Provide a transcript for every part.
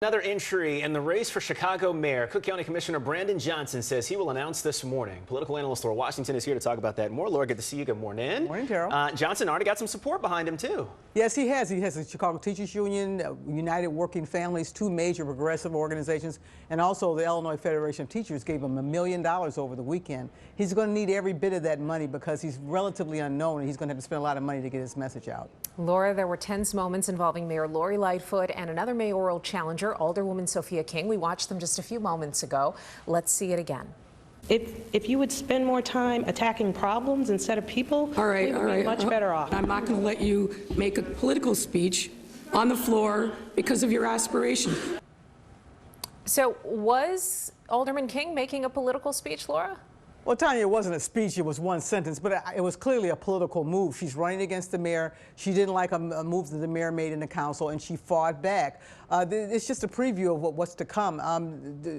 Another entry in the race for Chicago Mayor. Cook County Commissioner Brandon Johnson says he will announce this morning. Political analyst Laura Washington is here to talk about that more. Laura, good to see you. Good morning. Morning, Carol. Johnson already got some support behind him, too. Yes, he has. He has the Chicago Teachers Union, United Working Families, two major progressive organizations, and also the Illinois Federation of Teachers gave him $1 million over the weekend. He's going to need every bit of that money because he's relatively unknown, and he's going to have to spend a lot of money to get his message out. Laura, there were tense moments involving Mayor Lori Lightfoot and another mayoral challenger, Alderwoman Sophia King. We watched them just a few moments ago. Let's see it again. If you would spend more time attacking problems instead of people, we would be much better off. I'm not going to let you make a political speech on the floor because of your aspiration. So was Alderman King making a political speech, Laura? Well, Tanya, it wasn't a speech, it was one sentence, but it was clearly a political move. She's running against the mayor. She didn't like a move that the mayor made in the council, and she fought back. It's just a preview of what's to come.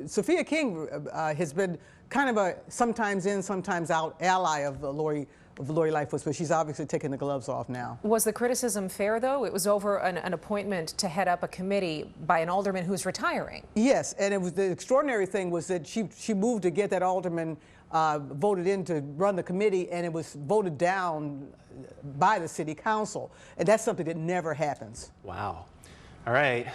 Sophia King has been kind of a sometimes in, sometimes out ally of Lori Lightfoot, but she's obviously taking the gloves off now. Was the criticism fair, though? It was over an appointment to head up a committee by an alderman who's retiring. Yes, and it was the extraordinary thing was that she moved to get that alderman voted in to run the committee, and it was voted down by the city council. And that's something that never happens. Wow. All right,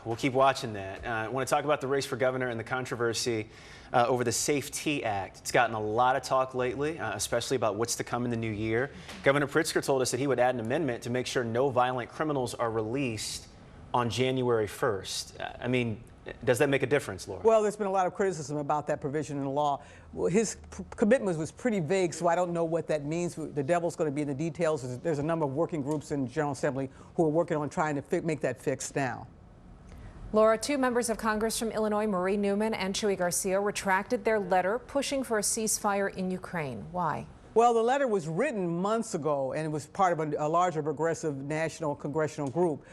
we'll keep watching that. I want to talk about the race for governor and the controversy over the SAFE-T Act. It's gotten a lot of talk lately, especially about what's to come in the new year. Governor Pritzker told us that he would add an amendment to make sure no violent criminals are released on January 1st. I mean, does that make a difference, Laura? Well, there's been a lot of criticism about that provision in the law. Well, his commitment was pretty vague, so I don't know what that means. The devil's going to be in the details. There's a number of working groups in the General Assembly who are working on trying to make that fix now. Laura, two members of Congress from Illinois, Marie Newman and Chuy Garcia, retracted their letter pushing for a ceasefire in Ukraine. Why? Well, the letter was written months ago, and it was part of a larger progressive national congressional group.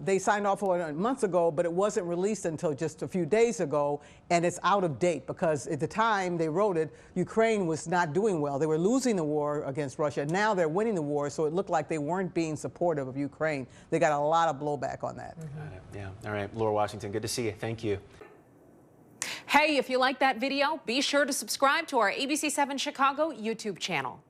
They signed off on it months ago, but it wasn't released until just a few days ago, and it's out of date because at the time they wrote it, Ukraine was not doing well. They were losing the war against Russia. Now they're winning the war, so it looked like they weren't being supportive of Ukraine. They got a lot of blowback on that. Got it. Yeah. All right, Laura Washington, good to see you. Thank you. Hey, if you like that video, be sure to subscribe to our ABC7 Chicago YouTube channel.